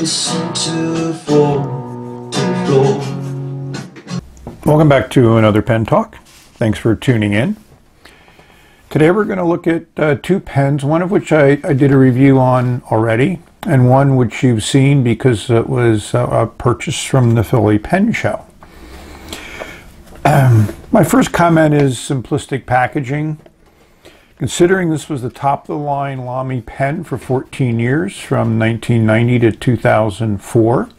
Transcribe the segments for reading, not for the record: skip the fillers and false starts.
listen to fall to the floor. Welcome back to another pen talk. Thanks for tuning in. Today we're going to look at two pens, one of which I did a review on already, and one which you've seen because it was purchased from the Philly Pen Show. My first comment is simplistic packaging. Considering this was the top-of-the-line Lamy pen for 14 years, from 1990 to 2004,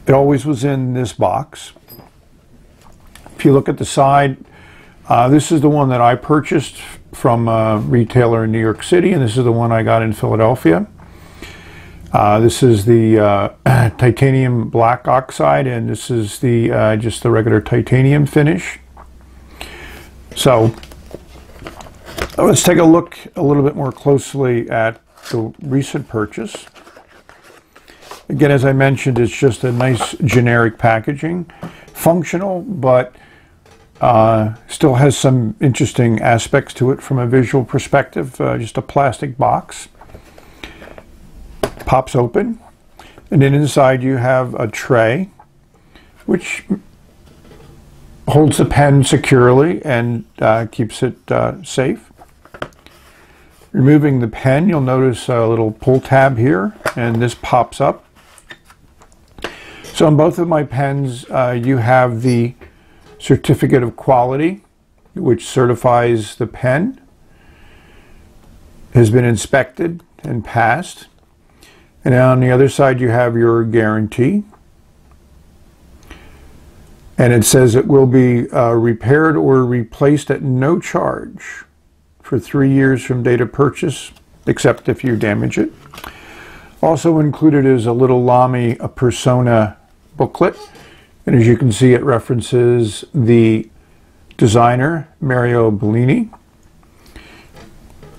it always was in this box. If you look at the side, this is the one that I purchased from a retailer in New York City, and this is the one I got in Philadelphia. This is the titanium black oxide, and this is the just the regular titanium finish. So let's take a look a little bit more closely at the recent purchase. Again, as I mentioned, it's just a nice generic packaging, functional, but still has some interesting aspects to it from a visual perspective. Just a plastic box. Pops open, and then inside you have a tray which holds the pen securely and keeps it safe. Removing the pen, you'll notice a little pull tab here, and this pops up. So on both of my pens you have the certificate of quality, which certifies the pen has been inspected and passed. And on the other side you have your guarantee, and it says it will be repaired or replaced at no charge for 3 years from date of purchase, except if you damage it. Also included is a little Lamy persona booklet, and as you can see it references the designer Mario Bellini.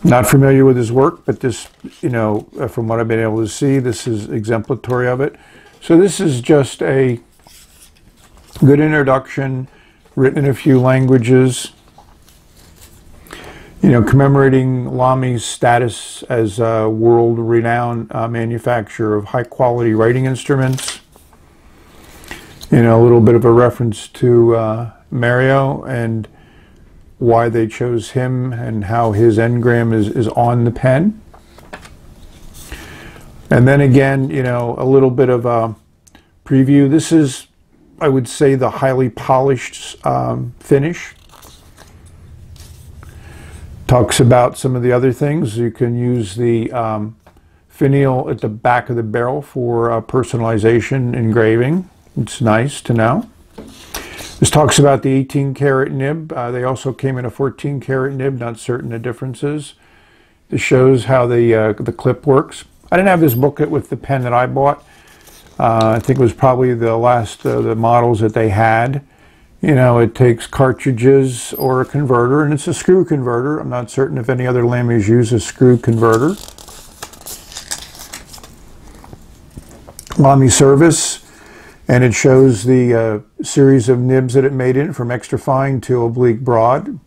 Not familiar with his work, but this, you know, from what I've been able to see, this is exemplary of it. So this is just a good introduction, written in a few languages, you know, commemorating Lamy's status as a world-renowned manufacturer of high-quality writing instruments. You know, a little bit of a reference to Mario and why they chose him and how his engram is on the pen. And then again, you know, a little bit of a preview. This is, I would say, the highly polished finish. Talks about some of the other things. You can use the finial at the back of the barrel for personalization engraving. It's nice to know. This talks about the 18 karat nib. They also came in a 14 karat nib, not certain the differences. This shows how the clip works. I didn't have this booklet with the pen that I bought. I think it was probably the last the models that they had. You know, it takes cartridges or a converter, and it's a screw converter. I'm not certain if any other Lamys use a screw converter. Lamy service. And it shows the series of nibs that it made in, from extra fine to oblique broad.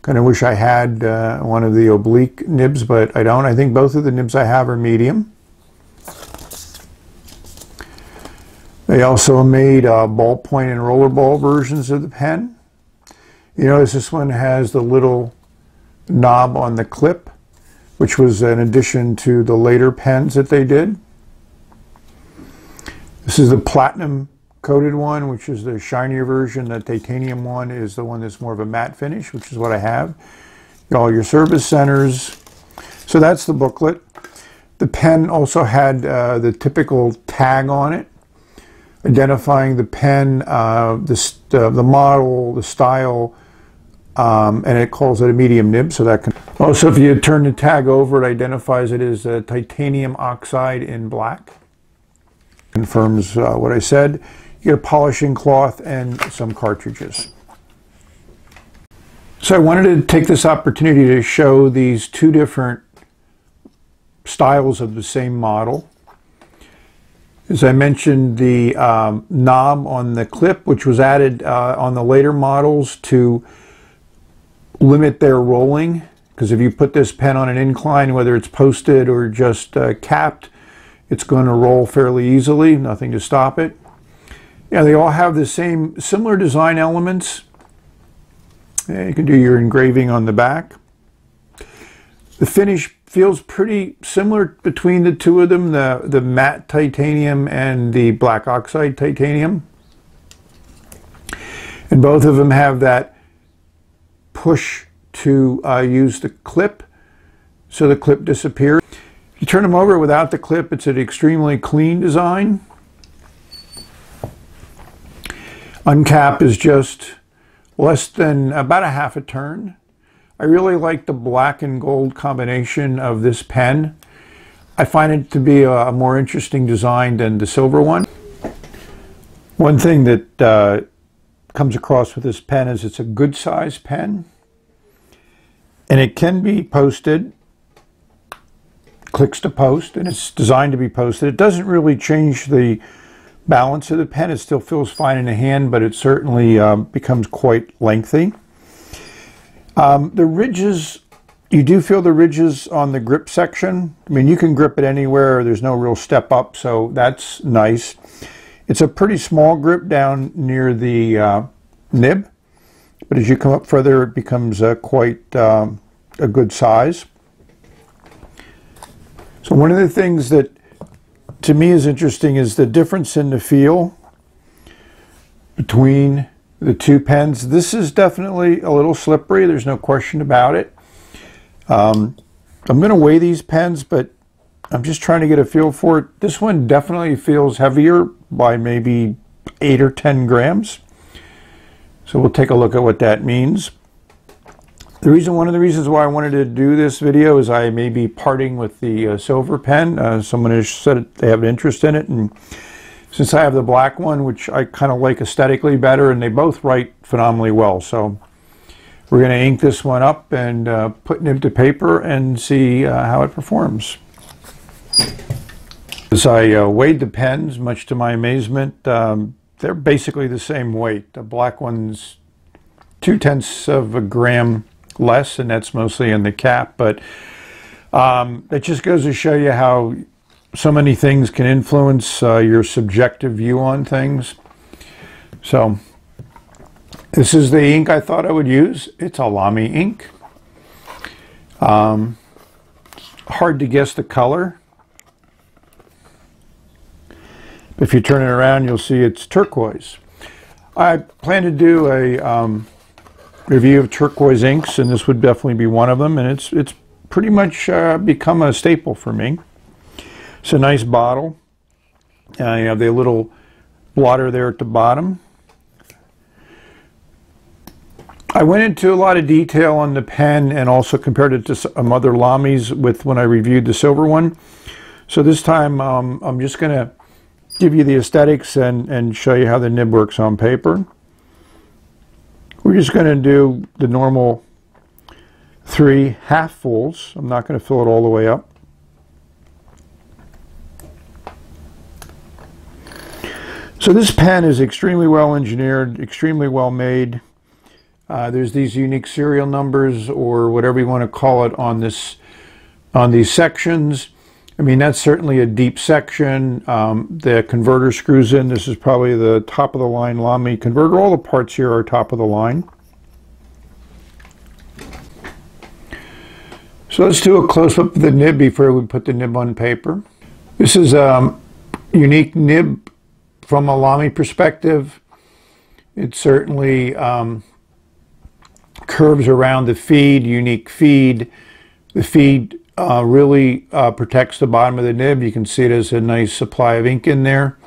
Kind of wish I had one of the oblique nibs, but I don't. I think both of the nibs I have are medium. They also made ballpoint and rollerball versions of the pen. You notice this one has the little knob on the clip, which was an addition to the later pens that they did. This is the platinum coated one, which is the shinier version. The titanium one is the one that's more of a matte finish, which is what I have. All your service centers. So that's the booklet. The pen also had the typical tag on it, identifying the pen, the model, the style, and it calls it a medium nib. So that can also, if you turn the tag over, it identifies it as a titanium oxide in black. Confirms what I said. You get a polishing cloth and some cartridges. So I wanted to take this opportunity to show these two different styles of the same model. As I mentioned, the knob on the clip, which was added on the later models to limit their rolling, because if you put this pen on an incline, whether it's posted or just capped, it's going to roll fairly easily, nothing to stop it. Yeah, they all have the same similar design elements. Yeah, you can do your engraving on the back. The finish feels pretty similar between the two of them, the matte titanium and the black oxide titanium. And both of them have that push to use the clip, so the clip disappears. If you turn them over without the clip, it's an extremely clean design. Uncap is just less than about a half a turn. I really like the black and gold combination of this pen. I find it to be a more interesting design than the silver one. One thing that comes across with this pen is it's a good size pen, and it can be posted. Clicks to post, and it's designed to be posted. It doesn't really change the balance of the pen. It still feels fine in the hand, but it certainly becomes quite lengthy. The ridges, you do feel the ridges on the grip section. I mean, you can grip it anywhere. There's no real step up, so that's nice. It's a pretty small grip down near the nib, but as you come up further, it becomes quite a good size. So one of the things that to me is interesting is the difference in the feel between the two pens. This is definitely a little slippery, there's no question about it. I'm going to weigh these pens, but I'm just trying to get a feel for it. This one definitely feels heavier by maybe 8 or 10 grams. So we'll take a look at what that means. One of the reasons why I wanted to do this video is I may be parting with the silver pen. Someone has said they have an interest in it, and since I have the black one, which I kind of like aesthetically better, and they both write phenomenally well, so we're going to ink this one up and put nib to paper and see how it performs. As I weighed the pens, much to my amazement, they're basically the same weight. The black one's 0.2 of a gram less, and that's mostly in the cap, but it just goes to show you how so many things can influence your subjective view on things. So this is the ink I thought I would use. It's a Lamy ink. Hard to guess the color. If you turn it around, you'll see it's turquoise. I plan to do a review of turquoise inks, and this would definitely be one of them, and it's pretty much become a staple for me. It's a nice bottle. You have the little blotter there at the bottom. I went into a lot of detail on the pen and also compared it to some other Lamys with when I reviewed the silver one. So this time I'm just going to give you the aesthetics and show you how the nib works on paper. We're just going to do the normal 3 half-fulls. I'm not going to fill it all the way up. So this pen is extremely well engineered, extremely well made. There's these unique serial numbers, or whatever you want to call it, on these sections. I mean, that's certainly a deep section. The converter screws in. This is probably the top of the line Lamy converter. All the parts here are top of the line. So let's do a close-up of the nib before we put the nib on paper. This is a unique nib from a Lamy perspective. It certainly curves around the feed, unique feed. The feed really protects the bottom of the nib. You can see it as a nice supply of ink in there.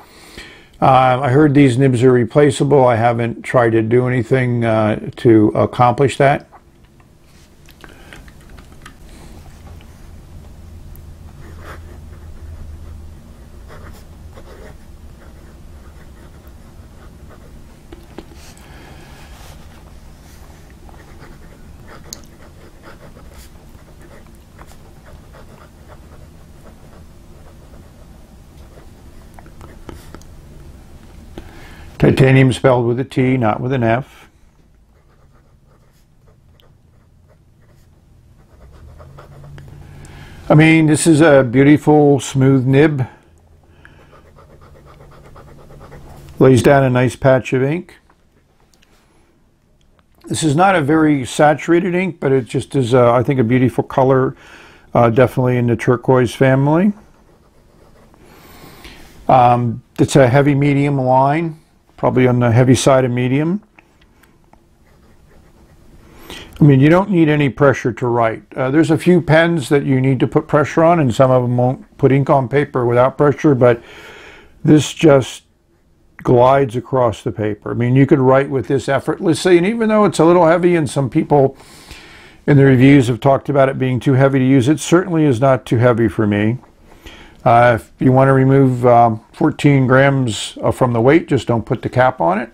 I heard these nibs are replaceable. I haven't tried to do anything to accomplish that. Titanium spelled with a T, not with an F. I mean, this is a beautiful, smooth nib. Lays down a nice patch of ink. This is not a very saturated ink, but it just is, I think, a beautiful color, definitely in the turquoise family. It's a heavy medium line, probably on the heavy side of medium. I mean, you don't need any pressure to write. There's a few pens that you need to put pressure on, and some of them won't put ink on paper without pressure, but this just glides across the paper. I mean, you could write with this effortlessly, and even though it's a little heavy, and some people in the reviews have talked about it being too heavy to use, it certainly is not too heavy for me. If you want to remove 14 grams from the weight, just don't put the cap on it.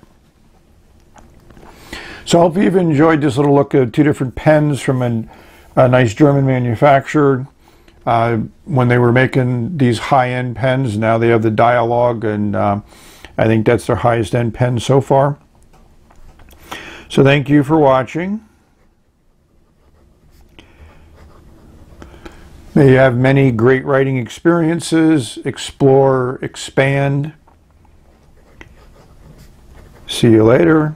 So I hope you've enjoyed this little look at two different pens from a nice German manufacturer. When they were making these high-end pens, now they have the Dialogue, and I think that's their highest end pen so far. So thank you for watching. May you have many great writing experiences. Explore, expand. See you later.